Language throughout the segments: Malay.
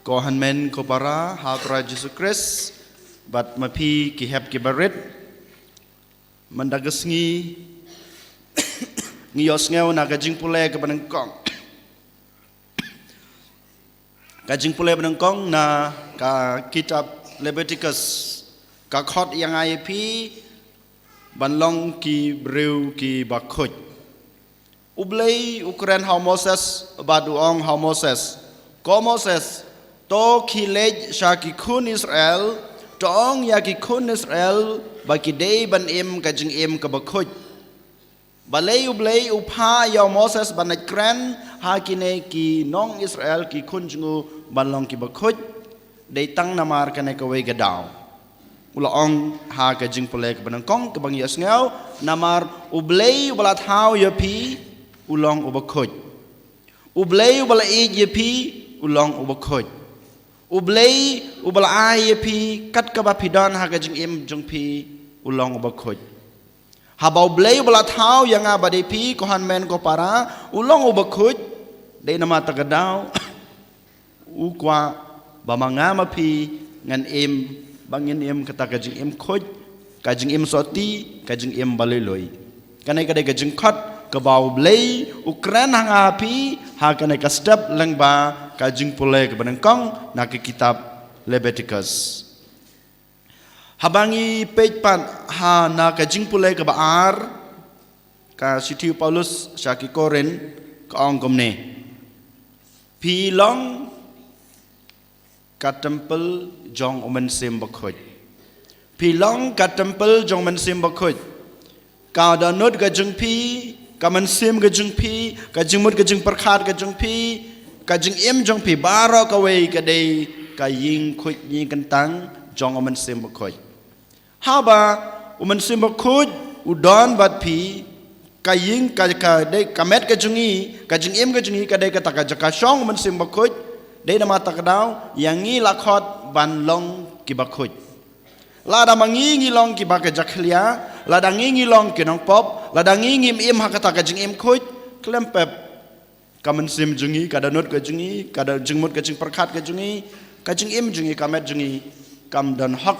ko hanmen ko para hatra Jesus Christ bat mapi ki hep ki barit mandagas ngi yos ngeu na gajing pule ke banengkong gajing pule banengkong na ka kitab Leviticus ka khot yang ai pi banlong ki breu ki bakhoj ublei ukren how Moses baduong how Moses ko Moses to khilej shaki khun Israel tong ya ki khun Israel baki dei ban im ka jing im ka bakhoj balei ublei upha ya Moses banat kran ha kine ki nong Israel ki khun jungu banlong ki bakhoj dei tang namar ka ne ka we gadaw ulaong ha ka jing pole ka banangkong ka bang yas ngau namar ublei ubalat hau ya pi ulong ubakhoj ublei ubalai ya pi ulong ubakhoj ublei ubalai ya pi kat ka ba pidon ha ka jing im jong pi ulong ubakhoj habau ublei ubalat hau yang abade pi ko hanmen ko para ulong ubakhoj dei nama tagadaw ukwa bamanga mapi ngan im bangin im kata kajing im khoj kajing im soti kajing im baliloi kanai kadai kajing khot ka bau blei ukran hang api ha kanai ka step lengba kajing pule ke banengkong na ke kitab Leviticus habangi page pan ha na kajing pule ke baar ka sitiu Paulus syaki Korin ka ongkomne pi long ka temple jong omen sim bakhoj pi long ka temple jong men sim bakhoj ka da not ga jung pi ka men sim ga jung pi ka jing mut ga jing parkhat ga jung pi ka jing im jong pi baro ka wei ka dei ka ying khoj yin kan tang jong omen sim bakhoj ha ba omen sim bakhoj udon bat pi ka ying ka dei ka met ga jungi ka jing im ga jungi ka dei ka ta ka jaka shong omen sim bakhoj dei nama takdaw yang ngi lakhot ban long ki bakhoj lada mangi ngi long ki baka jakhlia lada ngi long ki nong pop lada ngi im hakata ka jing im khoj klempep kamen sim jungi kada not ka jungi kada jingmut ka jing parkhat ka jungi ka jing im jungi kamet jungi kam dan hak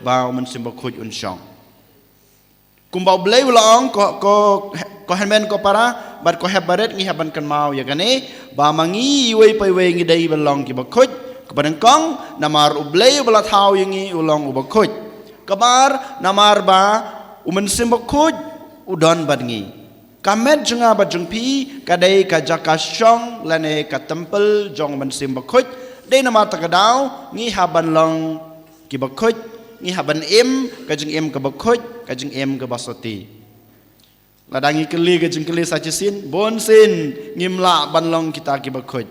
ba men sim bakhoj un shong kumbau blei ulong ko hanmen ko para bat ko hebaret ngi haban kan mau ya gane ba mangi wei pai wei ngi dei balong ki bakhoj ka banengkong namar ublei ubalat hau yangi ulong ubakhoj kabar namar ba umen sim bakhoj udon badngi kamet junga ba jungpi kadai ka jaka shong lane ka temple jong men sim bakhoj dei namar takadaw ngi haban long ki bakhoj ngi haban im ka jing im ka bakhoj ka jing im ka basoti ladangi keli ka jing keli sachisin bon sin ngimla banlong kita ki bakhoj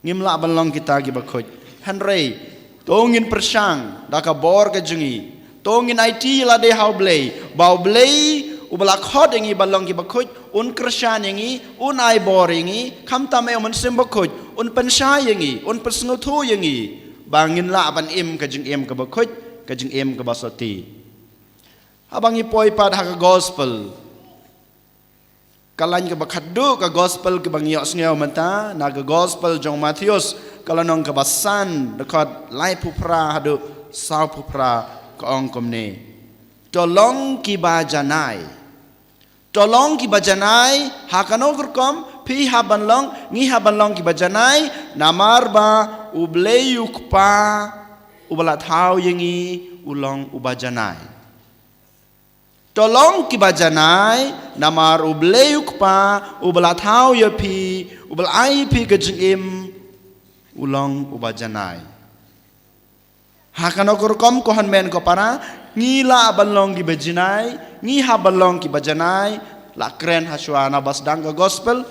ngimla banlong kita ki bakhoj hanrei tongin persang daka bor ka jungi tongin IT la de how blei bau blei ubala khot yangi banlong ki bakhoj un krishan yangi un ai bor yangi kham tam e man sim bakhoj un pensha yangi un persngo thu yangi bangin la ban im ka jing im ka bakhoj ka jing im ka basoti abangi poi pad ha gospel kalan ka bakhaddu ka gospel ka bangi osngeu mata na ka gospel jong Matius kalanong ka basan dekat lai pupra hadu sau pupra ka ongkomne tolong ki bajanai hakano kurkom pi habanlong ngi habanlong ki bajanai namar ba ubleyuk pa ubalat hau yangi ulong ubajanai tolong ki bajanai namar ubleyuk pa ubalat hau ya pi ubal ai pi ka jing im ulong ubajanai hakano kurkom ko hanmen ko para ngila balong ki bajanai ngi ha balong ki bajanai la kren haswana basdang ka gospel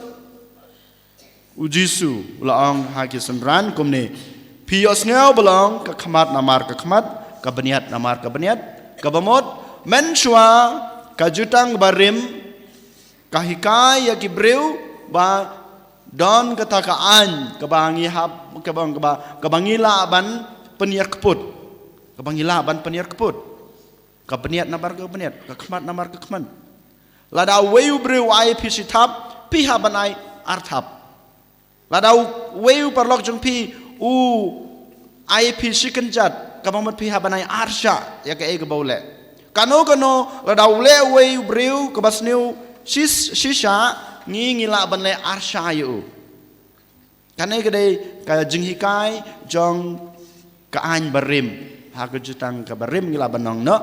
ujisu ulaong haki semran kumne pios ngau balong ka khamat namar ka khamat ka baniat namar ka baniat ka bamot menshwa ka jutang barim ka hikai ya ki breu ba don kata ka an ka bangi hab ka bang ka bangila ban peniat keput ka bangila ban peniat keput ka baniat namar ka baniat ka khamat namar ka khamat lada weu breu ai pisitap pi habanai arthap ladau weu parlok jung pi ai pi sikan jat kabamat pi habanai arsha ya ke e gabole kano la daule we breu kabasneu shisha ngila banle arsha yu kanai gede ka jinghikai jong ka an barim ha ka jutang ka barim ngila banong no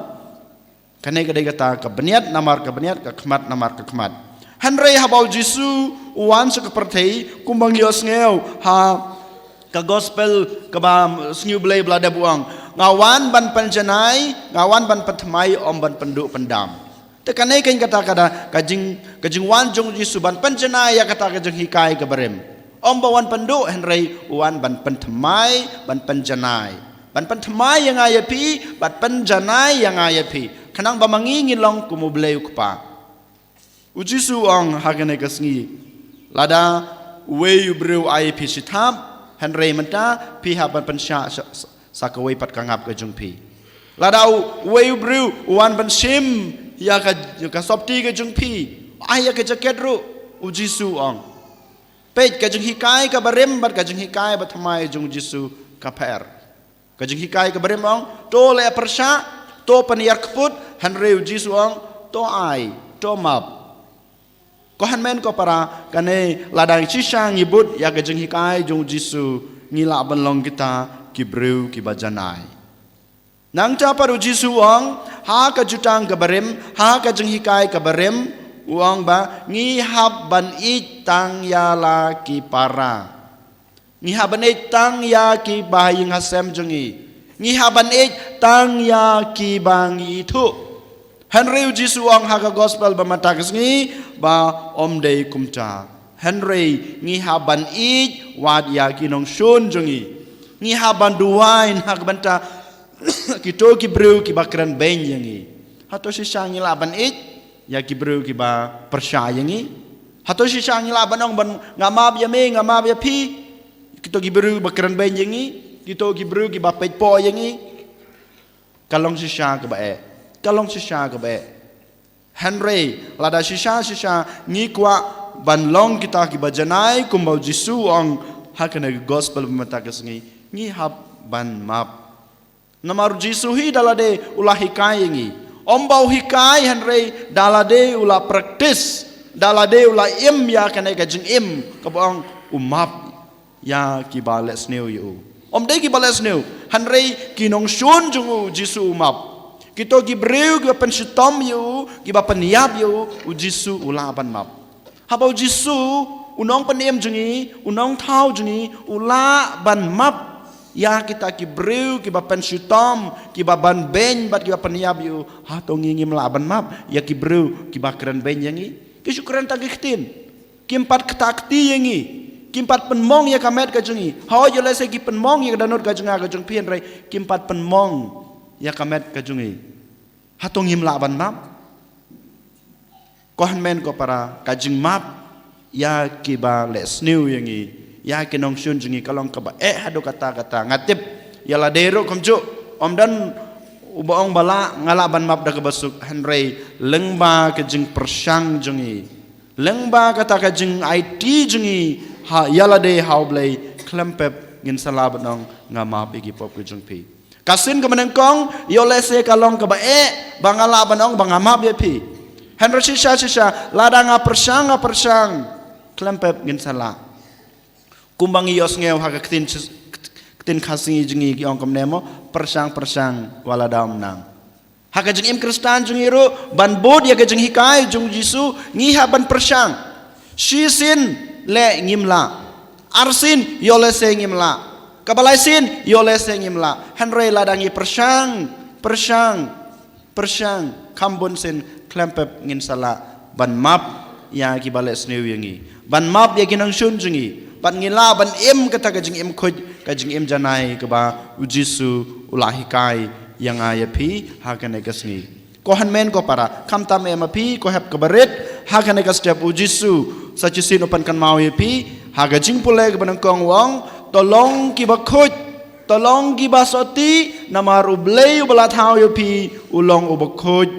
kanai gede kata ka beniat namar ka beniat ka khmat namar ka khmat hanrei habau jisu wan sa kapertei kumbang yos ngeu ha ka gospel ka ba sniu blai blada buang ngawan ban panjanai ngawan ban patmai om ban penduk pendam te kanai kain kata kajing wan jong jisu ban panjanai ya kata kajing hikai ka barem om bawan penduk henrei wan ban pentmai ban panjanai yang ayapi ban panjanai yang ayapi kanang ba mangingin long kumu blai kupa ujisu ong hagane kasngi lada we breu ayapi sitam Henry menta pihak pensya sakawai pat kangap ke jungpi. Ladau wei bru wan pensim ya ka sopti ke jungpi. Ayah ke jaket ru uji su ong. Pej ke junghi kai ka barem bat ke junghi kai bat thamai jung jisu ka per. Ke junghi kai ka barem ong to le persya to paniar keput Henry uji su ong to ai to map. Kohan men ko para kane ladang sisa ngibut ya kajeng hikai jong jisu ngila banlong kita kibreu kibajanai nang cha paru jisu ong ha ka jutang kabarem ha kajeng hikai kabarem uang ba ngihab ban itang yala ki para ngihab ban itang ya ki bahing hasem jongi ngihab ban itang ya ki bang itu Henry Jisu ang haga gospel ba matagas ngi ba omday kumcha Henry ngi haban ij wad ya kinong shun jongi ngi haban duwain hagbanta kito ki breu ki bakran ben yangi hato si shangi laban ij ya ki breu ki ba persya yangi hato si shangi laban ong ban ngamab ya me ngamab ya pi kito ki breu bakran ben yangi kito ki breu ki ba pej po yangi kalong si sha ka ba kalong sisa ke be Henry lada sisa ni kwa banlong kita ki bajanai kumbau jisu ong hakana gospel mata kesngi ni hab ban map namar jisu hi dalade ulah hikai ngi ombau hikai Henry dalade ulah praktis dalade ulah im ya kana kajing im kabong umap ya ki bales new yu omdai ki bales new Henry kinong shun jungu jisu umap Kito gibreu giba pensitom yu, giba peniap yu, ujisu ulaban map. Habau jisu unong peniem jengi, unong tau jengi, ulaban map. Ya kita gibreu giba pensitom, giba ban ben bat giba peniap yu, hato ngingim laban map. Ya gibreu giba keren ben yangi, kisukuran tagihtin, kimpat ketakti yangi. Kimpat penmong ya kamet kajengi. Hao yo lese ki penmong ya danur kajenga kajeng pian rai, kimpat penmong ya kamet kajungi hatong him laban map kohan men ko para kajing map ya kiba les new yangi ya kinong shun jungi kalong ka ba hado kata ngatip ya ladero komjo omdan ubaong bala ngalaban map da kabasuk Henry lengba kajing persang jungi lengba kata kajing IT jungi ha ya lade haublai klempep ngin salabanong ngamap igi pop kajing pi Kasin ke menengkong, yolese kalong ke bae, bangala banong bangamap ya pi. Henry sisa ladang persang, klempep ngin salah. Kumbang ios ngeu haga ketin kasing jengi kiong kemnemo persang wala daum nang. Haga jeng im Kristan jeng iru ban bod ya jeng hikai jeng Jisu ngiha ban persang. Shisin le ngimla, arsin yolese ngimla. Kabalaisin yolese ngimla Henry ladangi persang kambun sin klempep ngin sala ban map ya ki bales new yangi ban map ya kinang shun jungi ban ngila ban im kata kajing im khoj kajing im janai ke ba ujisu ulahikai yang ayapi hakane kasni kohan men ko para kamtam emapi ko hep kabaret hakane kastep ujisu sachisin opan kan mau yapi hagajing pule ke banangkong wong tolong kiba khoj tolong kiba soti namaru blei ubala thau yopi ulong ubakhoj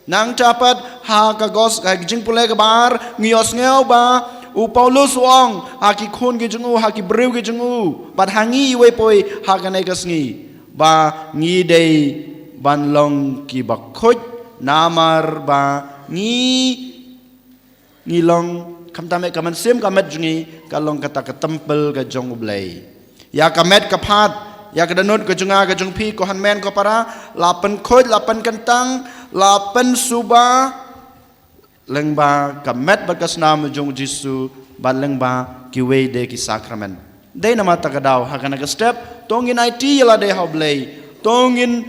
nang chapat ha ka gos ka jing pule ka bar ngios ngeu ba Paulus wong haki khon ke jungu haki breu ke jungu bat hangi we poi hakane kasngi ba ngi dei ban long ki ba khoj namar ba ngi long kamtame kaman sem kamet jungi kalong kata ke tempel ke jong ublei ya kamet kapat ya kedanut ke junga ke jung pi ko hanmen ko para lapen khoj lapen kentang lapen suba lengba kamet bakas nama jong Jisu ban lengba kiwe de ki sakramen de nama takadaw hakana ka step tongin IT yala de hablay tongin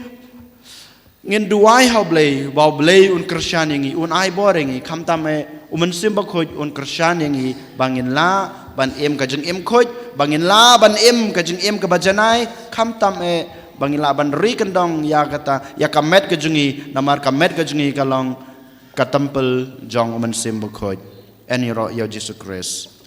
ngin duai hablay ba blay un Christian yangi un ai boring kamtame umen simba khoj un Christian yangi bangin la ban em ka jeng em khoj bangin la ban em ka jeng em ka bajanai kamtame bangin la ban ri kendong ya kata ya kamet ka jengi namar kamet ka jengi kalong ka tempel jong umen simba khoj ani ro ya Jesus Christ